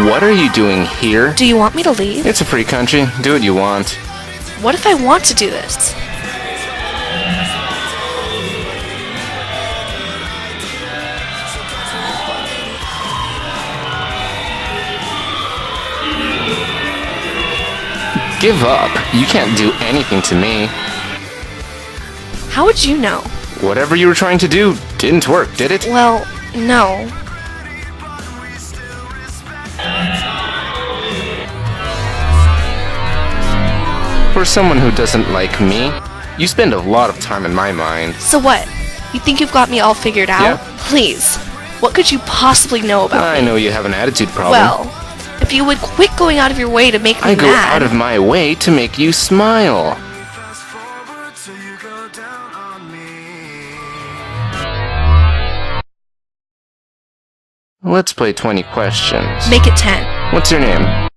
What are you doing here? Do you want me to leave? It's a free country. Do what you want. What if I want to do this? Give up. You can't do anything to me. How would you know? Whatever you were trying to do didn't work, did it? Well, no. For someone who doesn't like me, you spend a lot of time in my mind. So what? You think you've got me all figured out? Yeah. Please. What could you possibly know about me? I know you have an attitude problem. Well, if you would quit going out of your way to make me I go mad. out of my way to make you smile. Let's play 20 questions. Make it 10. What's your name?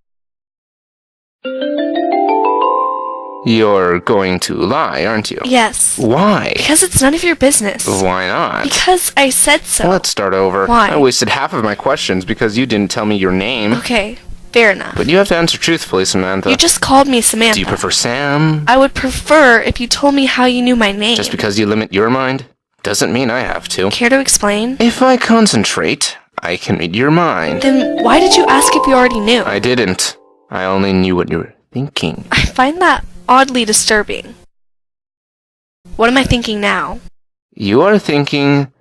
You're going to lie, aren't you? Yes. Why? Because it's none of your business. Why not? Because I said so. Let's start over. Why? I wasted half of my questions because you didn't tell me your name. Okay, fair enough. But you have to answer truthfully, Samantha. You just called me Samantha. Do you prefer Sam? I would prefer if you told me how you knew my name. Just because you limit your mind doesn't mean I have to. Care to explain? If I concentrate, I can read your mind. Then why did you ask if you already knew? I didn't. I only knew what you were thinking. I find that oddly disturbing. What am I thinking now? You are thinking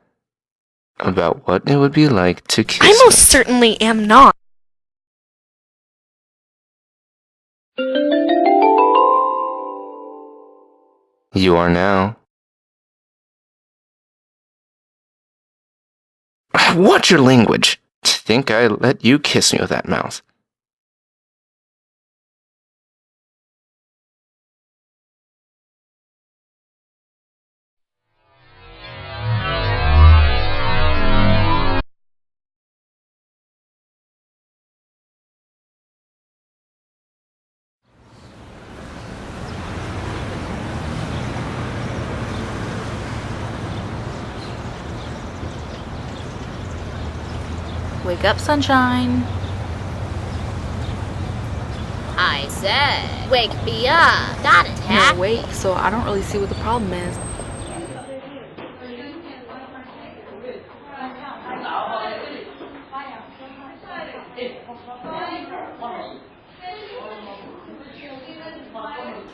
about what it would be like to kiss I most certainly am not. You are now. Watch your language. To think I let you kiss me with that mouth. Wake up, sunshine. I said, wake me up. Got it, huh? You're awake, so I don't really see what the problem is.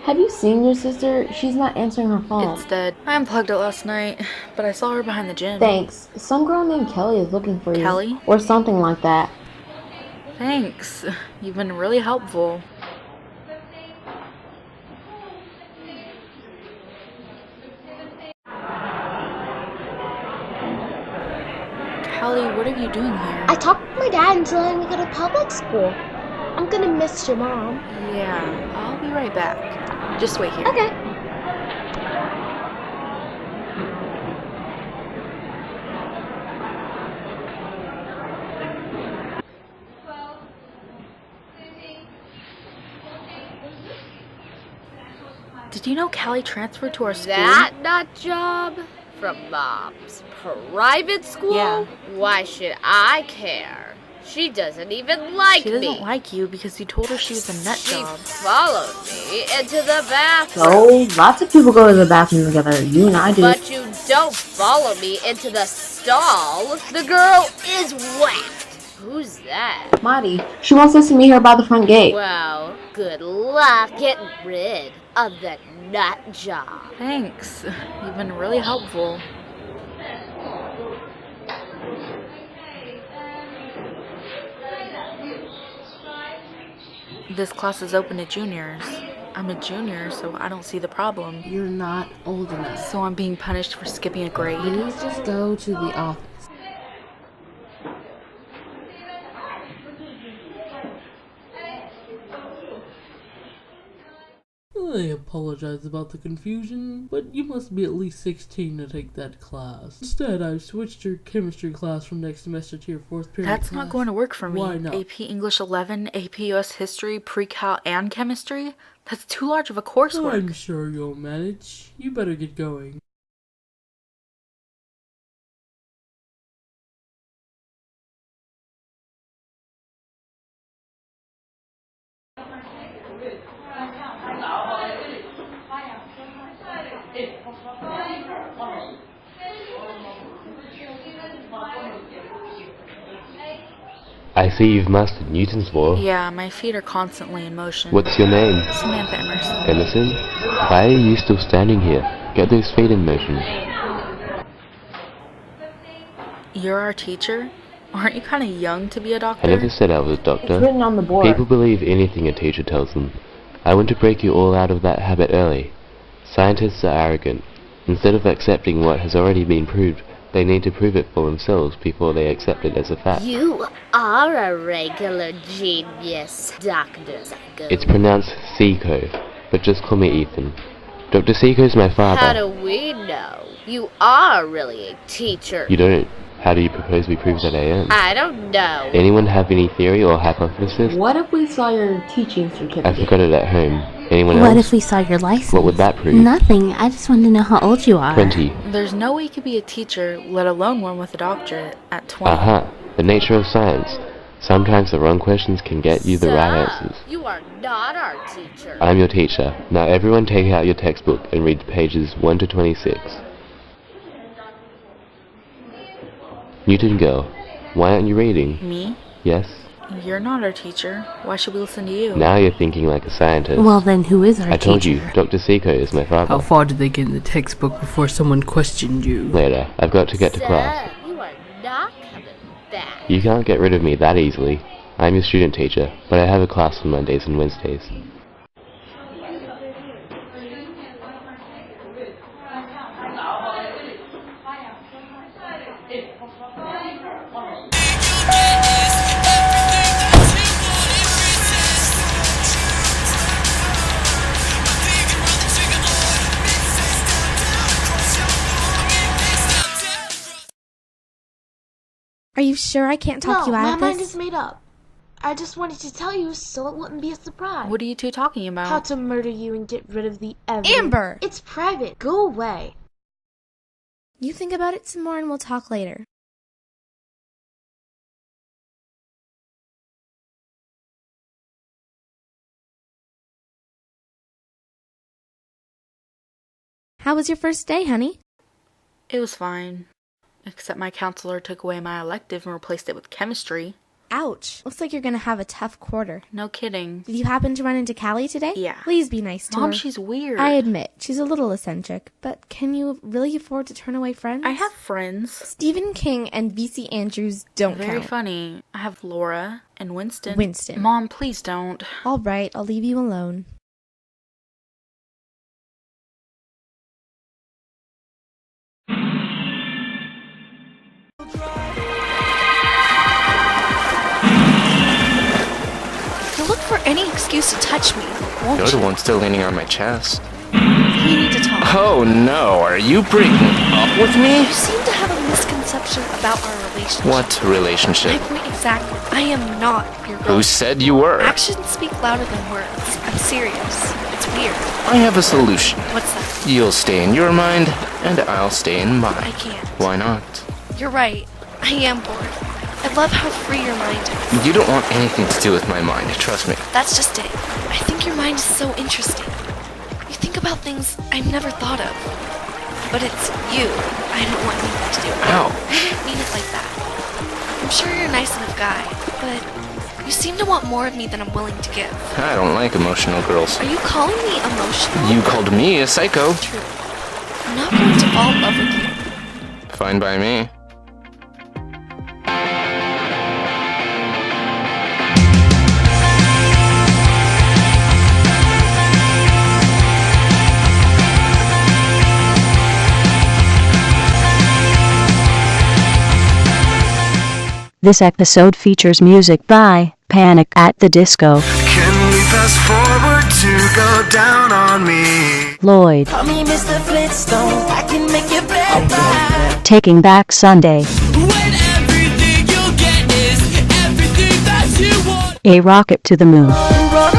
Have you seen your sister? She's not answering her phone. It's dead. I unplugged it last night, but I saw her behind the gym. Thanks. Some girl named Kelly is looking for you. Kelly? Or something like that. Thanks. You've been really helpful. Kelly, what are you doing here? I talked with my dad into letting me go to public school. I'm gonna miss your mom. Yeah, I'll be right back. Just wait here. Okay. Did you know Callie transferred to our school? That nut job? From Mom's private school? Yeah. Why should I care? She doesn't even like She me. doesn't like you because you told her she was a nut She job. followed me into the bathroom. So, lots of people go to the bathroom together. You and I do. But you don't follow me into the stall. The girl is whacked. Who's that? Marty, she wants us to meet her by the front gate. Well, good luck getting rid of the nut job. Thanks. You've been really helpful. This class is open to juniors. I'm a junior, so I don't see the problem. You're not old enough. So I'm being punished for skipping a grade. Please just go to the office. I apologize about the confusion, but you must be at least 16 to take that class. Instead, I've switched your chemistry class from next semester to your 4th period That's class. not going to work for me. Why not? AP English 11, AP US History, Pre-Cal, and Chemistry? That's too large of a coursework. I'm sure you'll manage. You better get going. I see you've mastered Newton's law. Yeah, my feet are constantly in motion. What's your name? Samantha Emerson. Emerson? Why are you still standing here? Get those feet in motion. You're our teacher? Aren't you kind of young to be a doctor? I never said I was a doctor. It's written on the board. People believe anything a teacher tells them. I want to break you all out of that habit early. Scientists are arrogant. Instead of accepting what has already been proved, they need to prove it for themselves before they accept it as a fact. You are a regular genius, Dr. Psycho. It's pronounced Seiko, but just call me Ethan. Dr. Seiko's my father. How do we know? You are really a teacher. You don't. How do you propose we prove that I am? I don't know. Anyone have any theory or hypothesis? What if we saw your teaching certificate? I forgot it at home. Anyone else? What if we saw your license? What would that prove? Nothing. I just wanted to know how old you are. 20. There's no way you could be a teacher, let alone one with a doctorate, at 20. Aha. The nature of science. Sometimes the wrong questions can get you the right answers. You are not our teacher. I'm your teacher. Now everyone take out your textbook and read pages 1 to 26. Newton girl, why aren't you reading? Me? Yes? You're not our teacher. Why should we listen to you? Now you're thinking like a scientist. Well, then who is our teacher? I told you, Dr. Seiko is my father. How far did they get in the textbook before someone questioned you? Later, I've got to get to class. You are not coming back. You can't get rid of me that easily. I'm your student teacher, but I have a class on Mondays and Wednesdays. Are you sure I can't talk you out of this? No, my mind is made up. I just wanted to tell you so it wouldn't be a surprise. What are you two talking about? How to murder you and get rid of the evidence. Amber! It's private. Go away. You think about it some more and we'll talk later. How was your first day, honey? It was fine. Except my counselor took away my elective and replaced it with chemistry. Ouch. Looks like you're gonna have a tough quarter. No kidding. Did you happen to run into Callie today? Yeah. Please be nice to her. Mom, she's weird. I admit, she's a little eccentric, but can you really afford to turn away friends? I have friends. Stephen King and V.C. Andrews don't Very count. funny. I have Laura and Winston. Winston. Mom, please don't. All right, I'll leave you alone. You look for any excuse to touch me, won't You're you? the one still leaning on my chest. We need to talk. Oh no, are you breaking up with me? You seem to have a misconception about our relationship. What My relationship? point exactly. I am not your Who girlfriend. said you were? Actions speak louder than words. I'm serious. It's weird. I have a solution. What's that? You'll stay in your mind, and I'll stay in mine. I can't. Why not? You're right. I am bored. I love how free your mind is. You don't want anything to do with my mind, trust me. That's just it. I think your mind is so interesting. You think about things I've never thought of. But it's you I don't want anything to do with. Ow. I didn't mean it like that. I'm sure you're a nice enough guy, but you seem to want more of me than I'm willing to give. I don't like emotional girls. Are you calling me emotional? You called me a psycho. True. I'm not going to fall in love with you. Fine by me. This episode features music by Panic at the Disco, Can we fast forward to go down on me? Lloyd, Call me Mr. Flintstone, I can make you better. Taking Back Sunday, When everything you get is everything that you want. A Rocket to the Moon, Run